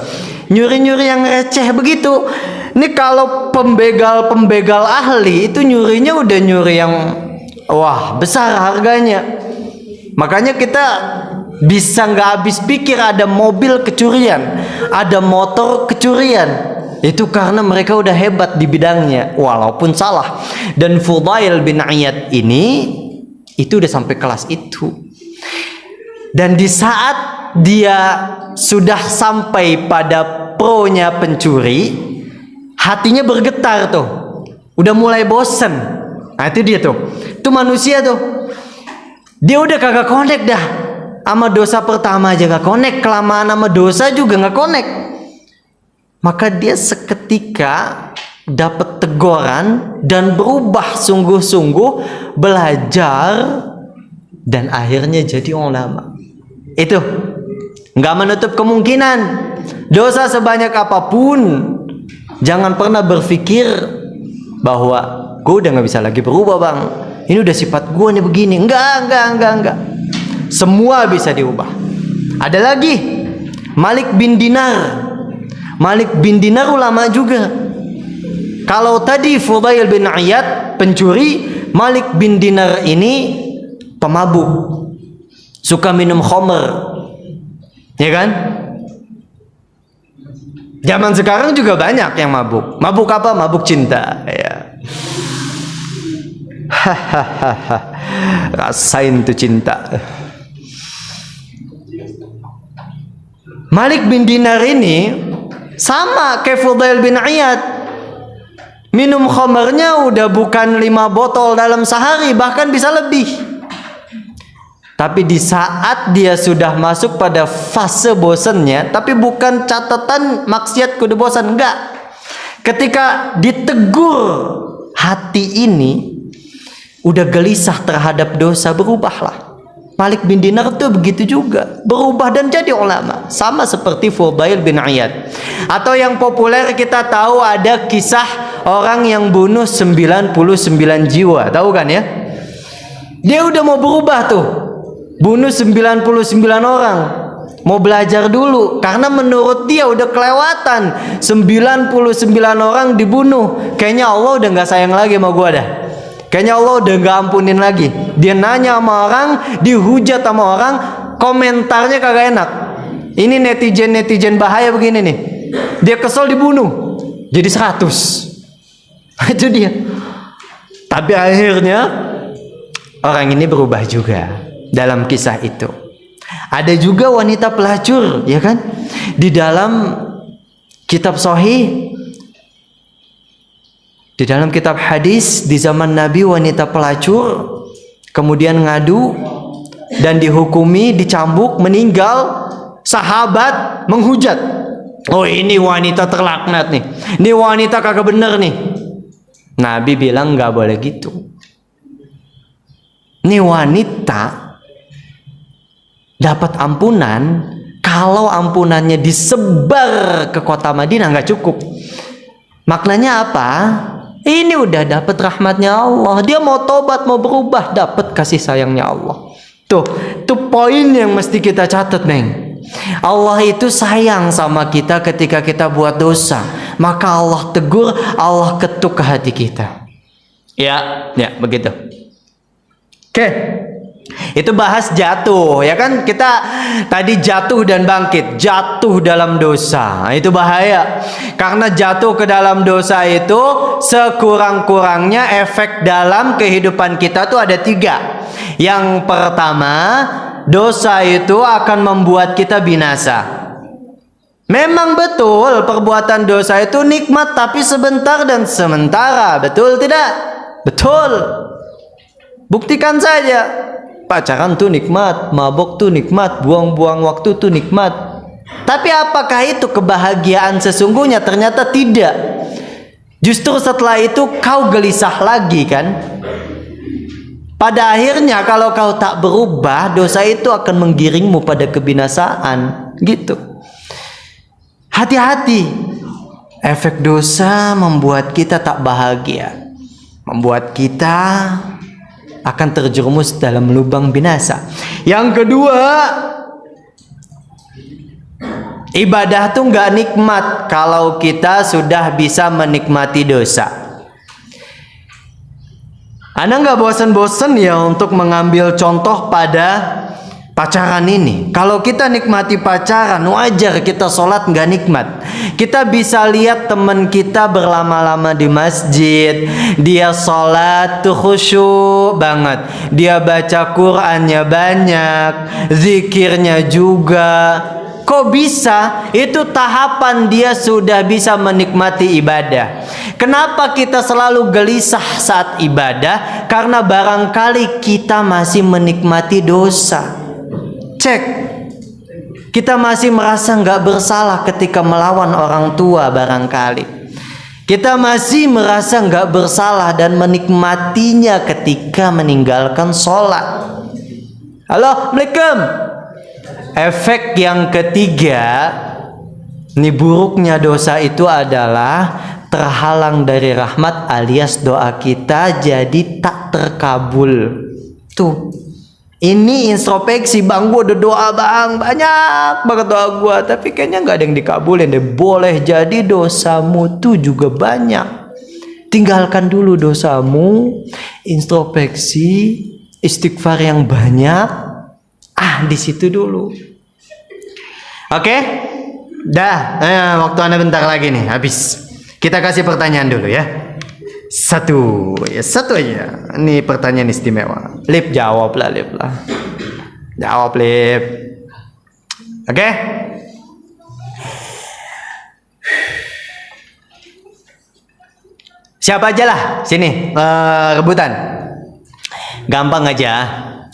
Nyuri-nyuri yang receh begitu. Ini kalau pembegal ahli itu nyurinya udah nyuri yang wah besar harganya. Makanya kita bisa nggak habis pikir ada mobil kecurian, ada motor kecurian. Itu karena mereka udah hebat di bidangnya, walaupun salah. Dan Fudail bin Iyad ini itu udah sampai kelas itu. Dan di saat dia sudah sampai pada pronya pencuri, hatinya bergetar tuh. Udah mulai bosen. Nah itu dia tuh. Itu manusia tuh. Dia udah kagak connect dah. Sama dosa pertama aja gak connect, kelamaan sama dosa juga gak connect. Maka dia seketika dapat teguran dan berubah sungguh-sungguh, belajar dan akhirnya jadi ulama. Itu nggak menutup kemungkinan Dosa sebanyak apapun, jangan pernah berpikir bahwa gue udah gak bisa lagi berubah bang, ini udah sifat gue nih begini. Enggak. Semua bisa diubah. Ada lagi Malik bin Dinar. Malik bin Dinar ulama juga. Kalau tadi Fudail bin Iyad pencuri, Malik bin Dinar ini pemabuk, suka minum khamr, ya kan? Zaman sekarang juga banyak yang mabuk. Mabuk apa? Mabuk cinta, ya. Hahaha, rasain tuh cinta. Malik bin Dinar ini sama kayak Fudail bin Iyad. Minum khamarnya udah bukan 5 botol dalam sehari, bahkan bisa lebih. Tapi di saat dia sudah masuk pada fase bosannya, tapi bukan catatan maksiat kudu bosan, enggak. Ketika ditegur, hati ini udah gelisah terhadap dosa, berubahlah. Malik bin Dinar tuh begitu juga, berubah dan jadi ulama, sama seperti Fudail bin Iyad. Atau yang populer kita tahu ada kisah orang yang bunuh 99 jiwa, tahu kan ya? Dia udah mau berubah tuh, bunuh 99 orang, mau belajar dulu karena menurut dia udah kelewatan 99 orang dibunuh. Kayaknya Allah udah nggak sayang lagi sama gua dah. Kayaknya Allah udah gak ampunin lagi. Dia nanya sama orang, dihujat sama orang, komentarnya kagak enak. Ini netizen bahaya begini nih. Dia kesel dibunuh, jadi 100. Itu dia. Tapi akhirnya orang ini berubah juga dalam kisah itu. Ada juga wanita pelacur, ya kan? Di dalam kitab Sahih, di dalam kitab hadis, di zaman Nabi wanita pelacur kemudian ngadu dan dihukumi, dicambuk, meninggal. Sahabat menghujat, oh ini wanita terlaknat nih, ini wanita kagak bener nih. Nabi bilang nggak boleh gitu. Ini wanita dapat ampunan kalau ampunannya disebar ke kota Madinah, nggak cukup. Maknanya apa? Ini udah dapat rahmatnya Allah, dia mau tobat, mau berubah, dapat kasih sayangnya Allah. Tuh poin yang mesti kita catat, Neng. Allah itu sayang sama kita ketika kita buat dosa, maka Allah tegur, Allah ketuk ke hati kita. Ya begitu. Oke. Itu bahas jatuh, ya kan? Kita tadi jatuh dan bangkit, jatuh dalam dosa. Itu bahaya. Karena jatuh ke dalam dosa itu sekurang-kurangnya efek dalam kehidupan kita tuh ada 3. Yang pertama, dosa itu akan membuat kita binasa. Memang betul perbuatan dosa itu nikmat tapi sebentar dan sementara, betul tidak? Betul. Buktikan saja. Pacaran tuh nikmat, mabok tuh nikmat, buang-buang waktu tuh nikmat. Tapi apakah itu kebahagiaan sesungguhnya? Ternyata tidak. Justru setelah itu kau gelisah lagi kan? Pada akhirnya kalau kau tak berubah, dosa itu akan menggiringmu pada kebinasaan. Gitu. Hati-hati. Efek dosa membuat kita tak bahagia, membuat kita akan terjerumus dalam lubang binasa. Yang kedua, ibadah tuh nggak nikmat kalau kita sudah bisa menikmati dosa. Anda nggak bosan-bosan ya untuk mengambil contoh pada pacaran ini. Kalau kita nikmati pacaran, wajar kita sholat nggak nikmat. Kita bisa lihat teman kita berlama-lama di masjid, dia sholat tuh khusyuk banget, dia baca Qur'annya banyak, zikirnya juga. Kok bisa? Itu tahapan dia sudah bisa menikmati ibadah. Kenapa kita selalu gelisah saat ibadah? Karena barangkali kita masih menikmati dosa. Cek, kita masih merasa nggak bersalah ketika melawan orang tua barangkali. Kita masih merasa nggak bersalah dan menikmatinya ketika meninggalkan sholat. Halo, Assalamualaikum. Efek yang ketiga, Ini buruknya dosa itu adalah terhalang dari rahmat alias doa kita jadi tak terkabul. Tuh. Ini introspeksi, bang, gue udah doa bang, banyak banget doa gue, tapi kayaknya nggak ada yang dikabulin deh. Boleh jadi dosamu tuh juga banyak. Tinggalkan dulu dosamu, introspeksi, istighfar yang banyak. Di situ dulu. Oke? Dah, waktu Anda bentar lagi nih, habis. Kita kasih pertanyaan dulu ya. Satu aja. Ini pertanyaan istimewa. Lip, jawab lah. Jawab, Lip. Oke? Siapa aja lah, sini, rebutan. Gampang aja.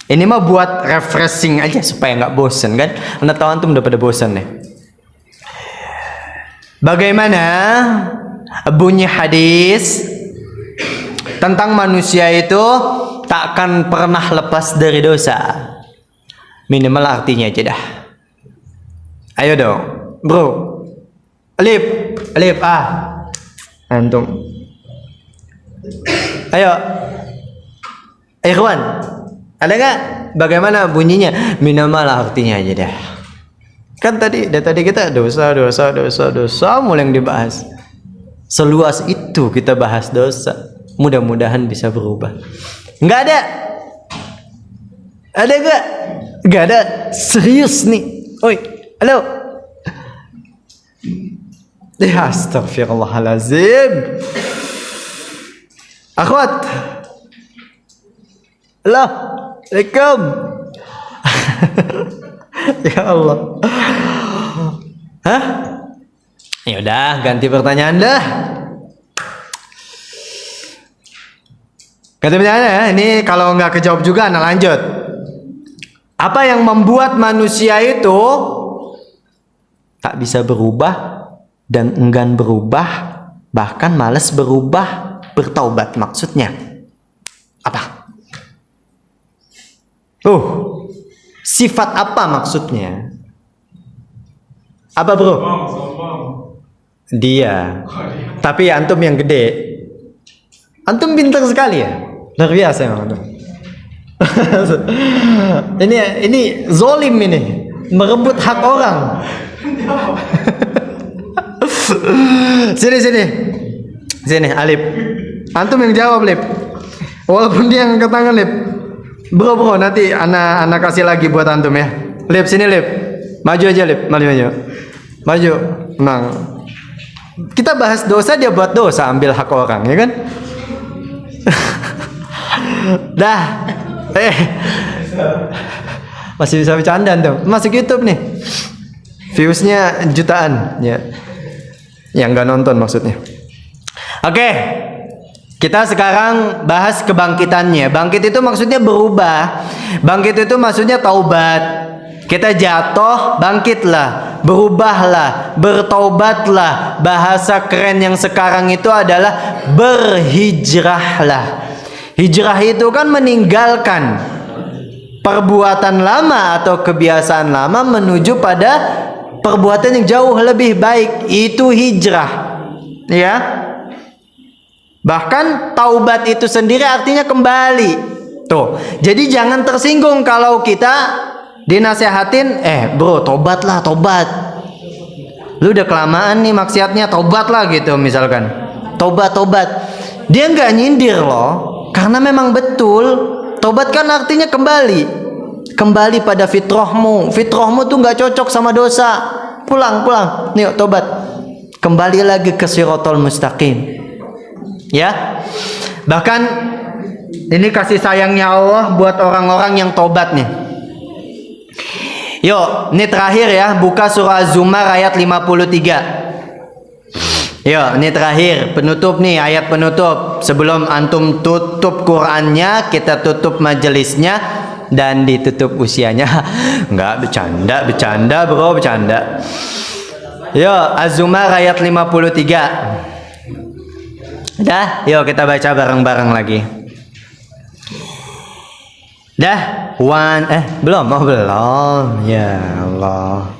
Ini mah buat refreshing aja supaya nggak bosen kan? Anda tahu antum udah pada bosen nih. Bagaimana bunyi hadis tentang manusia itu takkan pernah lepas dari dosa? Minimal artinya aja dah. Ayo dong, bro. Alif, antum. Ayo, Ikhwan, ada nggak? Bagaimana bunyinya? Minimal artinya aja dah. Kan dari tadi kita dosa mulai yang dibahas. Seluas itu kita bahas dosa. Mudah-mudahan bisa berubah. Nggak ada? Ada nggak? Nggak ada. Serius nih. Oi, halo. Ya astagfirullahalazim. Akhwat. Assalamualaikum. Ya Allah. Hah? Ya udah, ganti pertanyaan dah. Ganti pertanyaan ya. Ini kalau nggak kejawab juga, nah lanjut. Apa yang membuat manusia itu tak bisa berubah dan enggan berubah, bahkan malas berubah, bertaubat maksudnya? Apa? Sifat apa maksudnya? Apa bro? Dia. Tapi antum yang gede. Antum pintar sekali ya. Luar biasa emang antum. ini zolim ini. Merebut hak orang. Sini Alip. Antum yang jawab, Lip. Walaupun dia yang angkat tangan, Lip. Bro, nanti anak kasih lagi buat antum ya. Lip, sini Lip. Maju aja, Lip. Maju. Nah. Kita bahas dosa, dia buat dosa, ambil hak orang, ya kan? Dah. Masih bisa bercanda antum. Masuk YouTube nih. Viewsnya jutaan, ya. Yang nggak nonton maksudnya. Oke. Kita sekarang bahas kebangkitannya. Bangkit itu maksudnya berubah. Bangkit itu maksudnya taubat. Kita jatuh, bangkitlah, berubahlah, bertaubatlah. Bahasa keren yang sekarang itu adalah berhijrahlah. Hijrah itu kan meninggalkan perbuatan lama atau kebiasaan lama menuju pada perbuatan yang jauh lebih baik. Itu hijrah. Ya. Bahkan taubat itu sendiri artinya kembali. Tuh. Jadi jangan tersinggung kalau kita dinasehatin, bro, tobatlah, tobat. Lu udah kelamaan nih maksiatnya, tobatlah gitu misalkan. Tobat. Dia nggak nyindir loh, karena memang betul. Tobat kan artinya kembali. Kembali pada fitrahmu. Fitrahmu tuh nggak cocok sama dosa. Pulang. Nih, tobat. Kembali lagi ke siratal mustaqim. Ya, bahkan ini kasih sayangnya Allah buat orang-orang yang tobat nih. Yuk, ini terakhir ya, buka surah Az-Zumar ayat 53. Yuk, ini terakhir, penutup nih, ayat penutup. Sebelum antum tutup Qur'annya, kita tutup majelisnya dan ditutup usianya. Enggak, bercanda bro, bercanda. Yuk, Az-Zumar ayat 53. Dah, yuk kita baca bareng-bareng lagi. Dah, belum. Ya Allah.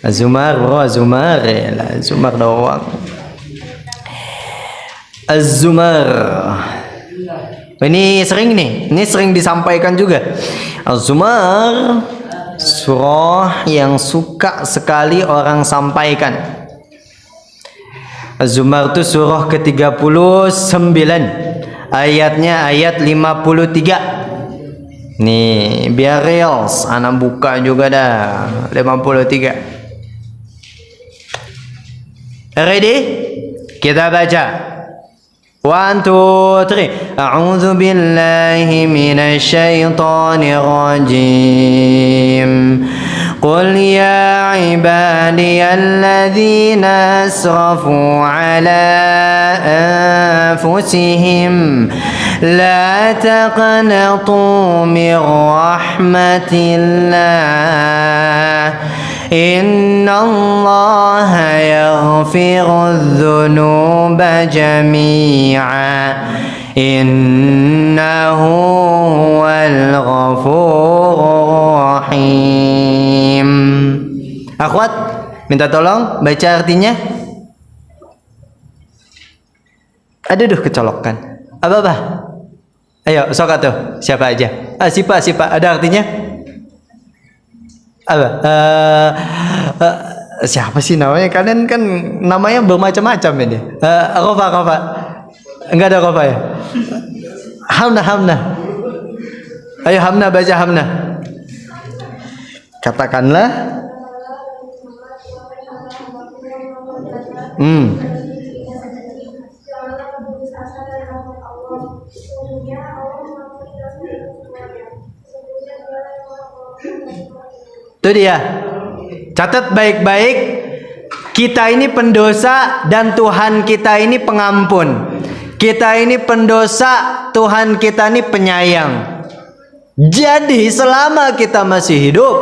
Az-Zumar bro, Az-Zumar lah, Az-Zumar doang. Az-Zumar. Ini sering disampaikan juga. Az-Zumar surah yang suka sekali orang sampaikan. Az-Zumar itu surah ke-39. Ayatnya ayat 53. Nih, biar reals, anak buka juga dah. 53. Ready? Kita baca. 1, 2, 3. A'udzu billahi minasy syaithanir rajim. Qul ya ibadiyalladzina asrafu ala anfusihim la taqnatu min rahmatillah. Innallaha yaghfirudz dzunuba jami'a innahu huwal ghafurur rahim. Akhwat, minta tolong baca artinya. Aduh, kecolokkan. Apa? Ayo, sok atuh. Siapa aja? Sipa, ada artinya? Apa? Siapa sih namanya? Kalian kan namanya bermacam-macam ini. Rofa. Enggak ada Rofa ya? Hamna. Ayo Hamna, baca Hamna. Katakanlah. Itu dia. Catat baik-baik. Kita ini pendosa dan Tuhan kita ini pengampun. Kita ini pendosa, Tuhan kita ini penyayang. Jadi selama kita masih hidup,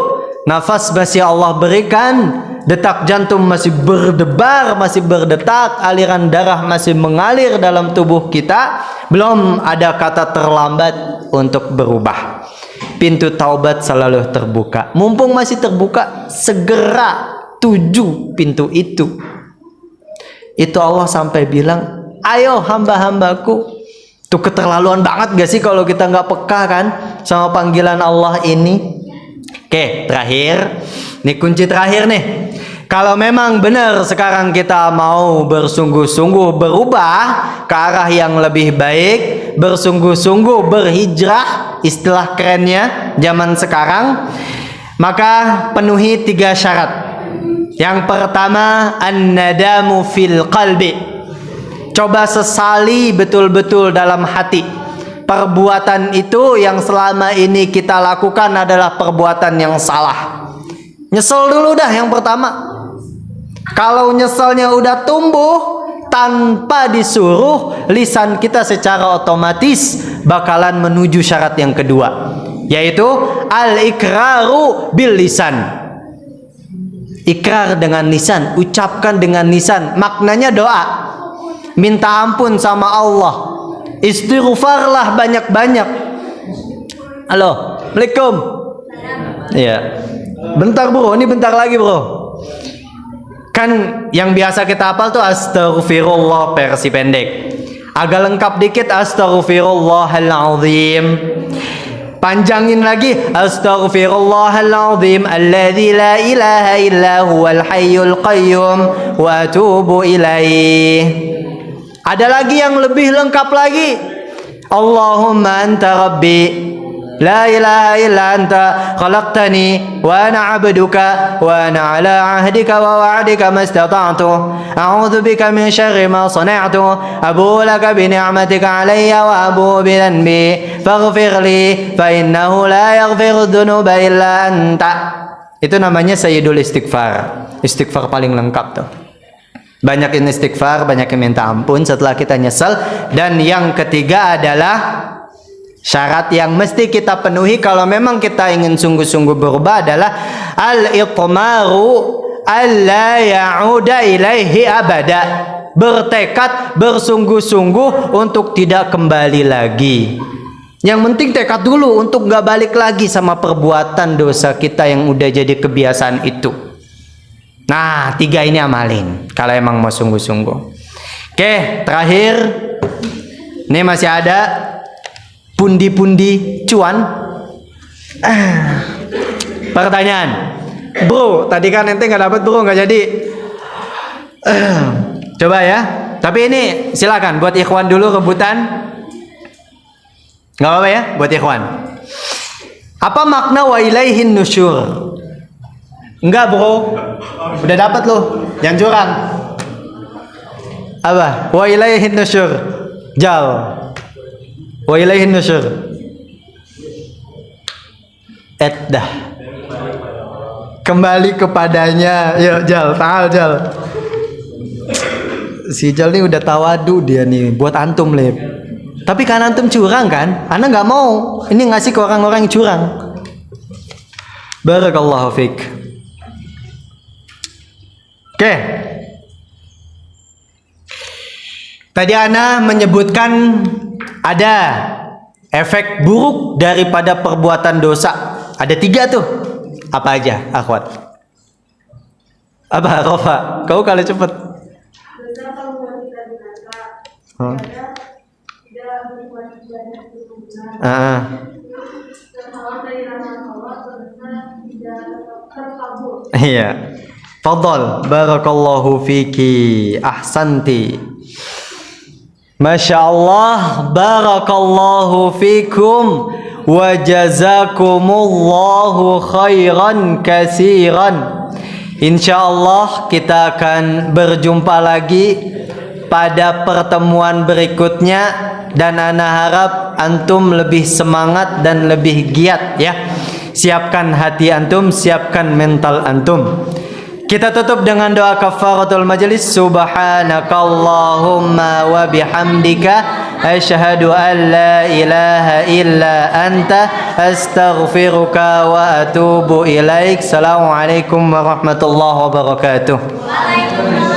nafas masih Allah berikan, detak jantung masih berdebar, masih berdetak, aliran darah masih mengalir dalam tubuh kita, belum ada kata terlambat untuk berubah. Pintu taubat selalu terbuka. Mumpung masih terbuka, segera tuju pintu itu. Itu Allah sampai bilang, ayo hamba-hambaku. Tuh keterlaluan banget gak sih kalau kita nggak peka kan sama panggilan Allah ini? Oke, terakhir. Ini kunci terakhir nih. Kalau memang benar sekarang kita mau bersungguh-sungguh berubah ke arah yang lebih baik, bersungguh-sungguh berhijrah, istilah kerennya zaman sekarang, maka penuhi 3 syarat. Yang pertama, an-nadamu fil qalbi. Coba sesali betul-betul dalam hati. Perbuatan itu yang selama ini kita lakukan adalah perbuatan yang salah. Nyesel dulu dah yang pertama. Kalau nyeselnya udah tumbuh tanpa disuruh, lisan kita secara otomatis bakalan menuju syarat yang kedua, yaitu al-ikraru bil lisan. Ikrar dengan lisan, ucapkan dengan lisan. Maknanya doa, minta ampun sama Allah, istighfarlah banyak-banyak. Halo, Assalamualaikum. Iya. Bentar bro, ini bentar lagi bro. Kan yang biasa kita hafal tuh astaghfirullah versi pendek. Agak lengkap dikit astaghfirullahalazim. Panjangin lagi astaghfirullahalazim alladzi la ilaha illa huwal hayyul qayyum wa atubu ilaih. Ada lagi yang lebih lengkap lagi. Allahumma anta rabbi la ilaha illa anta khalaqtani wa ana 'abduka wa ana 'ala 'ahdika wa wa'dika mastata'tu a'udzu bika min syarri ma sana'tu abu laka bi ni'matika 'alayya wa abu bi dhanbi faghfir li fa innahu la yaghfiru dzunuba illa anta. Itu namanya sayyidul istighfar. Istighfar paling lengkap tuh. Banyakin istighfar, banyakin minta ampun setelah kita nyesel. Dan yang ketiga adalah syarat yang mesti kita penuhi kalau memang kita ingin sungguh-sungguh berubah adalah al-iqmaru alla ya'uda ilaihi abada. Bertekad, bersungguh-sungguh untuk tidak kembali lagi. Yang penting tekad dulu untuk gak balik lagi sama perbuatan dosa kita yang udah jadi kebiasaan itu. Nah, 3 ini amalin kalau emang mau sungguh-sungguh. Oke, terakhir. Ini masih ada pundi-pundi cuan. Pertanyaan. Bro, tadi kan ente nggak dapat bro, nggak jadi. Coba ya. Tapi ini silakan buat ikhwan dulu rebutan. Nggak apa-apa ya, buat ikhwan. Apa makna wa ilaihin nusyur? Enggak bro, udah dapat loh, jangan curang. Apa? Wa ilaihin nusyur. Jal. Wa ilaihin nusyur. Dah. Kembali kepadanya. Yuk Jal, ta'al Jal. Si Jal nih udah tawadu dia nih buat antum lep. Tapi kan antum curang kan? Ana nggak mau. Ini ngasih ke orang-orang yang curang. Barakallahu fiik. Oke. Tadi Ana menyebutkan ada efek buruk daripada perbuatan dosa. Ada 3 tuh. Apa aja, akhwat? Apa, Rofa? Kau kalau cepet. Dosa kalau buat kita binasa, tidak berbuat ibadah berguna. Terhalang dari rahmat Allah, karena tidak terkabul. Iya. Fadhal, barakallahu fiki, ahsanti. Masya Allah, barakallahu fikum, wa jazakumullahu khairan kasiran. Insyaallah kita akan berjumpa lagi pada pertemuan berikutnya, dan ana harap antum lebih semangat dan lebih giat ya. Siapkan hati antum, siapkan mental antum. Kita tutup dengan doa kafaratul majlis. Subhanakallahumma wa bihamdika asyhadu an la ilaha illa anta astaghfiruka wa atubu ilaik. Assalamualaikum warahmatullahi wabarakatuh. Waalaikumsalam.